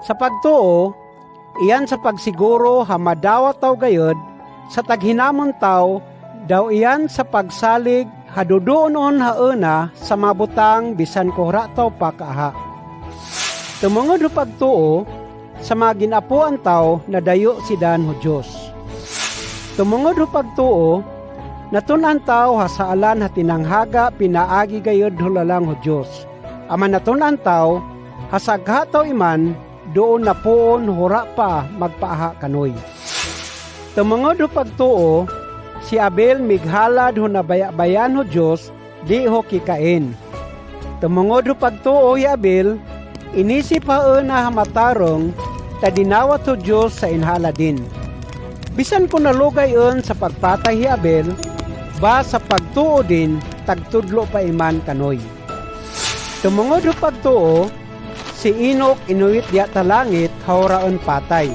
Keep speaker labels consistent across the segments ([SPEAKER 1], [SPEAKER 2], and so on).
[SPEAKER 1] Sa pagtuo, iyan sa pagsiguro hamadawat taw gayud sa taghinamon taw, daw iyan sa pagsalig haduduonon haena sa mabutang bisan kuhra taw pakaha. Tumungod ho pagtuo sa mga ginapuan taw na dayo si dan ho Diyos. Tumungod ho pagtuo natunan taw hasaalan hatinanghaga pinaagi gayud hulalang ho Diyos. Aman natunan taw hasagha taw iman doon na poon hura pa magpaaha kanoy. Tumungod ho pagtuo, si Abel mighalad ho nabaya-bayan ho Diyos, di ho kikain. Tumungod ho pagtuo hi Abel, inisip haena hamatarong, tadinawat ho Diyos sa inhala din. Bisan ko nalugayon sa pagpatay hi Abel, ba sa pagtuo din, tagtudlo pa iman kanoy. Tumungod ho pagtuo, si Enoch inuwit diya talangit hauraon patay.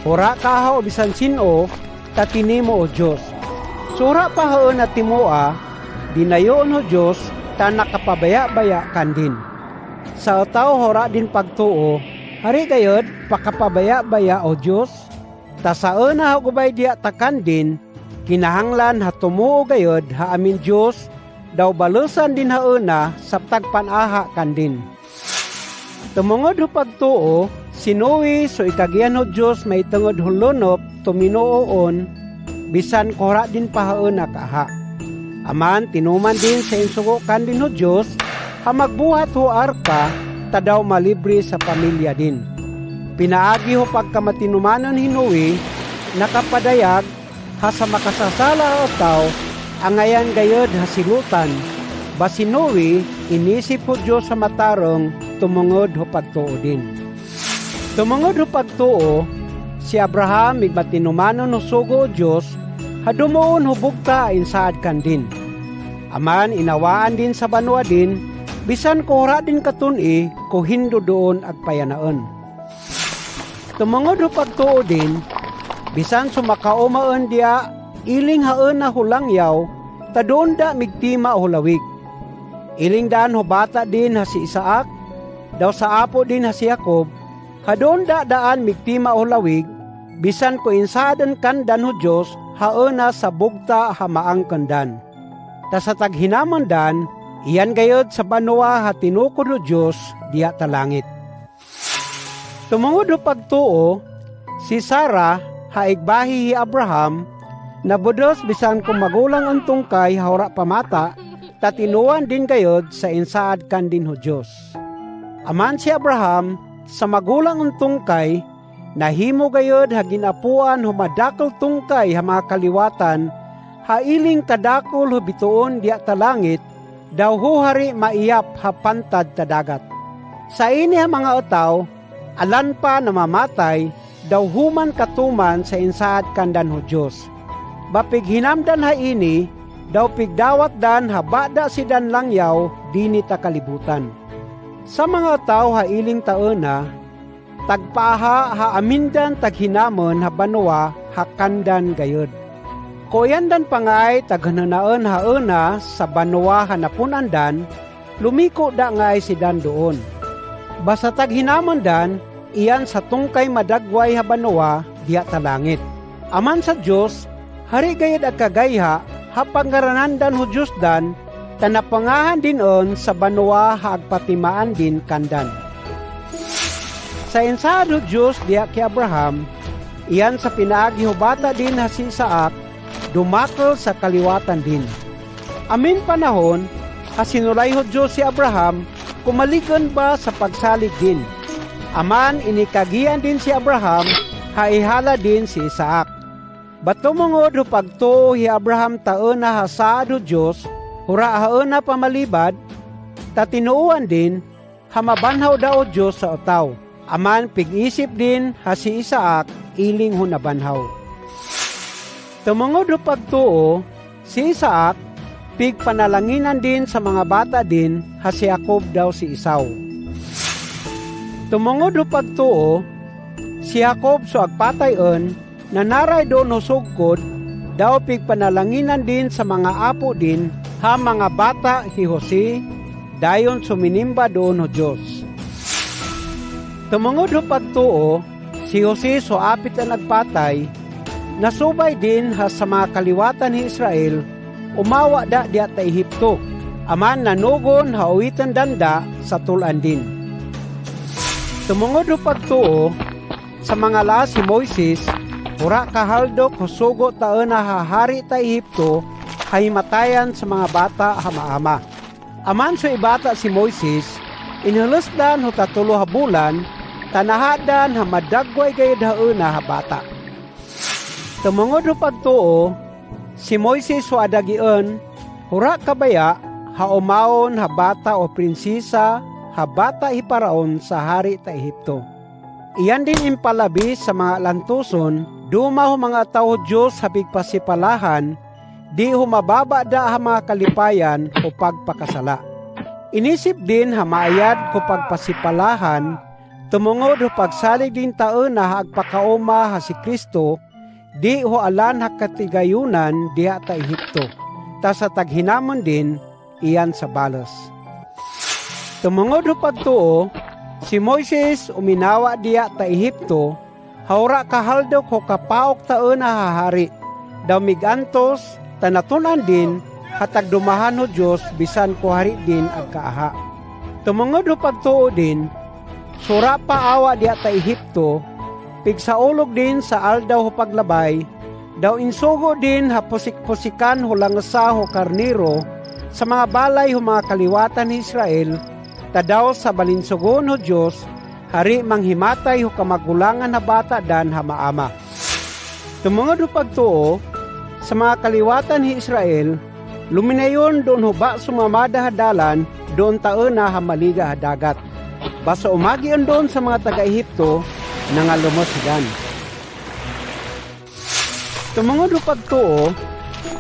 [SPEAKER 1] Hura kahaw bisan sino tatinimo o Diyos. Sura pa haon na timoa, dinayoon o Diyos ta nakapabaya-baya kan din. Sa tao hura din pagtuo, hari gayod pakapabaya-baya o Diyos. Ta saon na hagubay diya takan din, kinahanglan hatumuo gayod haamin Diyos, daw balusan din haona sa tagpanaha kan din. Tumungod ho pagtuo, sinuwi so ikagian ho Diyos may tungod hulunop tuminooon, bisan kora din pahaon na kaha. Aman tinuman din sa insugo kan din ho Diyos, hamagbuhat ho arka, tadaw malibre sa pamilya din. Pinaagi ho pagkamatinumanan hinuwi, nakapadayag, hasa makasasala o tao, angayan gayod hasilutan, basinuwi, inisip ho Diyos sa matarong, tumungod ho pagtuo din. Tumungod ho pagtuo, si Abraham migmatinumanon ho sugo o Diyos, hadumuon ho bugta insaad kan din. Aman inawaan din sa banwa din, bisan kuhura din katuni, kuhindo doon agpayanaon. Tumungod ho pagtuo din, bisan sumakaumaon dia, iling haon na hulangyaw, tadoon da migtima o hulawig. Iling daan ho bata din ha si Isaac, daw sa apo din ha si Jacob, hadon daan migtima o lawig, bisan ko insadan kandan ho Diyos, haona sa bugta hamaang kandan. Ta sa taghinaman dan, iyan gayod sa banwa ha tinukod ho Diyos, diya talangit. Tumungod ho pagtuo, si Sarah haigbahi hi Abraham, nabudos bisan kung magulang ang tungkay haura pamata, tatinuan din gayod sa insaad kan din ho Diyos. Aman si Abraham, sa magulang ang tungkay, nahimo gayod haginapuan humadakol tungkay ha mga kaliwatan, hailing kadakol hubituon diya talangit, daw huhari maiyap ha pantad tadagat. Sa ini ha mga otaw, alan pa na mamatay, daw human katuman sa insaad kandan ho Diyos. Bapig hinamdan ha ini, daw pigdawat dan habada si dan langyaw, dini ta kalibutan. Sa mga tao hailing taona, tagpaha haamindan taghinamon habanwa hakandan gayod. Koyandan pangay taghananaon haona sa banwa hanapunandan, lumiko da ngay si dan doon. Basta taghinamon dan, iyan sa tungkay madagway habanwa diya talangit. Aman sa Diyos, hari gayod agkagayha, hapanggaranandan ho Diyos dan, tanapangahan din on sa banwa haagpatimaan din kandan. Sa insaad ho Diyos diya ki Abraham, iyan sa pinaagi ho bata din ha si Isaac, dumakol sa kaliwatan din. Amin panahon, hasinulay ho Diyos si Abraham, kumalikan ba sa pagsalig din. Aman inikagian din si Abraham, haihala din si Isaac. Batumungod ho pagtuo hi Abraham taona hasaad ho Diyos, hura haona pamalibad, tatinuuan din, hamabanhaw daw Diyos sa otaw. Aman pig-isip din ha si Isaac, iling ho nabanhaw. Tumungod ho pagtuo, si Isaac, pigpanalanginan din sa mga bata din, ha si Jacob daw si Esau. Tumungod ho pagtuo, si Jacob so agpatayon, nanaray doon ho sugkod, daw pigpanalanginan din sa mga apo din, ha mga bata hi Jose, dayon suminimba doon ho Diyos. Tumungod ho pagtuo, si Jose so apit na nagpatay, nasubay din ha sa mga kaliwatan ni Israel, umawa da diya ta Ehipto, aman nanugon hauwitan danda sa tulan din. Tumungod ho pagtuo, sa mga laas si Moises, ura kahaldok husugo taon na hahari ta Ehipto, hahimatayan sa mga bata hamaama. Aman so ibata si Moises, inhalusdan ho tatulo ha bulan, tanahadan ha madagway gayud haon na ha bata. Tumungod ho pagtuo, si Moises ho adagion, hura kabaya, ha umaon ha bata o prinsesa, ha bata hiparaon sa hari ta Ehipto. Iyan din impalabi sa mga lantuson, duma ho mga tao Diyos ha pigpasipalahan, di ho mababa da ha mga kalipayan o pagpakasala. Inisip din ha maayad ko pagpasipalahan, tumungod ho pagsalig din taon na agpakauma ha si Kristo, di ho alan ha katigayunan diha ta Ehipto, ta sa taghinamon din iyan sa balos. Tumungod ho pagtuo, si Moises uminawa diya ta Ehipto, haura kahaldok ho kapaok taon na hahari, daw migantos, tanatunan din, hatag dumahan ho Diyos, bisan ko hari din agkaaha. Tumungod ho pagtuo din, sura pa awa diya ta Ehipto, pigsaulog din sa aldaw ho paglabay, daw insugo din ha pusik-pusikan ho langsa ho karniro, sa mga balay ho mga kaliwatan ni Israel, tadaw sa balinsugon ho Diyos, hari manghimatay ho kamagulangan na bata dan hamaama. Tumungod ho pagtuo, sa mga kaliwatan ni Israel, luminayon doon ho ba sumamada hadalan, doon taon na hamaliga hadagat. Basta umagion doon sa mga taga-Ehipto, nangalumos sidan. Tumungod ho pagtuo,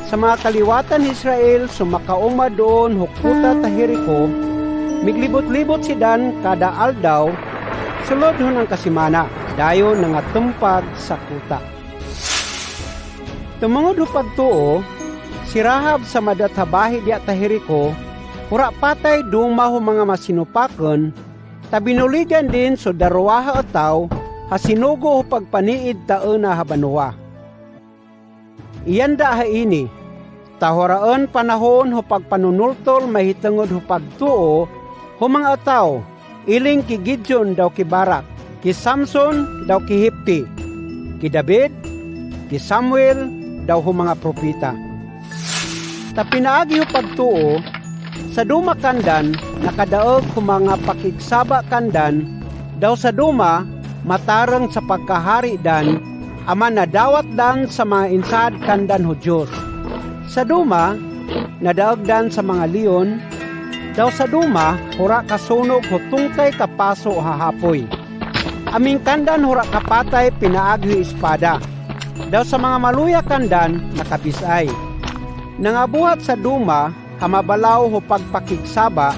[SPEAKER 1] sa mga kaliwatan ni Israel, sumakauma doon hukuta ta Jericho, miglibot-libot si Dan kada aldaw, sulod ho ng kasimana, dayo nangatumpag sa kuta. Tumungod ho pagtuo, si Rahab sa madathabahi diya ta Jericho, hura patay duma ho mga masinupakon, tabinuligan din so darwaha o tao, hasinugo ho pagpaniid taon na habanwa. Iyan da ha ini, tahoraan panahon ho pagpanunultol mahitungod ho pagtuo, ho mga tao, iling ki Gideon daw ki Barak, ki Samson daw ki Hipti, ki David, ki Samuel daw ho mga propita. Ta pinaagi ho pagtuo, sa duma kandan, nakadaog ho mga pakigsaba kandan, daw sa duma, matarang sa pagkahari dan, aman nadawat dan sa mga insad kandan ho Diyos. Sa duma, nadaog dan sa mga leon, daw sa duma, hura kasunog ho tungkay kapaso hahapoy. Aming kandan hura kapatay pinaagi espada. Daw sa mga maluya kandan, nakabisay. Nangabuhat sa duma, hamabalaw ho pagpakigsaba,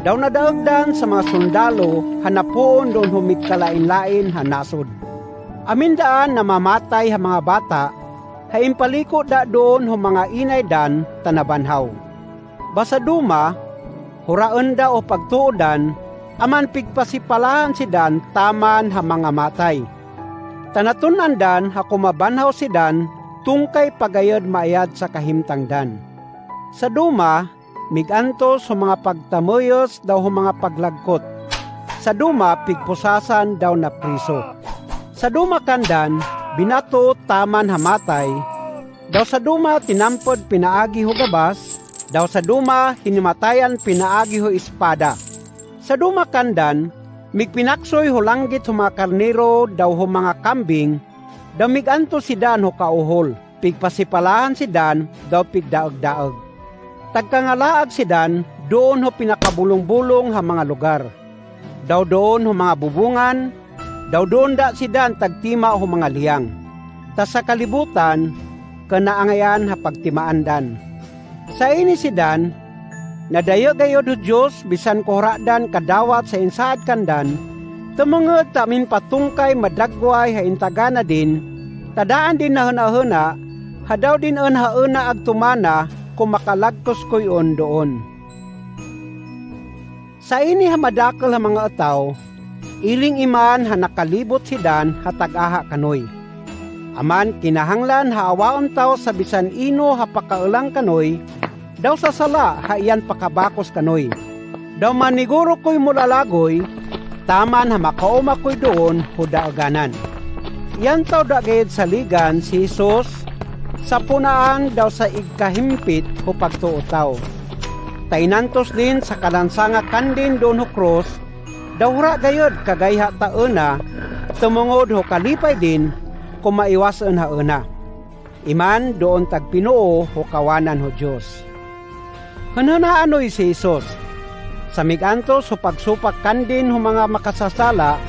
[SPEAKER 1] daw nadaog dan sa mga sundalo, hanapoon doon humigkalain-lain hanasod. Amindaan na mamatay ha mga bata, haimpaliko da doon ho mga inay dan tanabanhaw. Basa duma, huraon da o pagtuodan, aman pigpasipalahan si Dan taman ha mga matay. Tanatunan dan ha kumabanhaw si Dan, tungkay pagayod maayad sa kahimtang Dan. Sa duma, migantos ho mga pagtamuyos daw ho mga paglagkot. Sa duma, pigpusasan daw na priso. Sa duma kandan, binato taman hamatay, daw sa duma tinampod pinaagi ho gabas, daw sa duma hinimatayan pinaagi ho espada. Sa duma kandan, migpinaksoy ho langgit ho mga karnero, daw ho mga kambing, daw miganto si Dan ho kauhol, pigpasipalahan si Dan, daw pigdaog-daog. Tagkangalaag si Dan, doon ho pinakabulong-bulong ha mga lugar. Daw doon ho mga bubungan, daw doon da si Dan tagtima ho mga liyang. Ta sa kalibutan, kanaangayan ha pagtimaan Dan. Sa ini si Dan, nadayo gayod ho Diyos, bisan kohradan kadawat sa insaad kandan, tumungod tamin patungkay madagway ha intagana din, tadaan din na huna-huna, hadaw din hauna agtumana, kung makalagkos ko'y doon. Sa ini hamadakal ha mga ataw, Iling iman ha nakalibot si Dan hatag-aha kanoy. Aman kinahanglan haawaon taw sa bisan ino ha pakaulang kanoy, daw sa sala ha iyan pakabakos kanoy. Daw maniguro ko'y mulalagoy, taman ha makauma ko'y doon hudaaganan. Iyan taw dagayad sa ligan si Jesus, sa punaan daw sa igkahimpit o pagtuo taw. Tainantos din sa kalansanga kandin doon ho cross, daw hura gayod kagayha tauna, tumungod ho kalipay din kung maiwasan hauna. Iman doon tagpinoo ho kawanan ho Diyos. Hananaanoy si Jesus, sa migantos ho pagsupak kandin ho mga makasasala,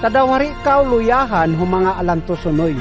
[SPEAKER 1] tadawari kaw luyahan ho mga alantosunoy.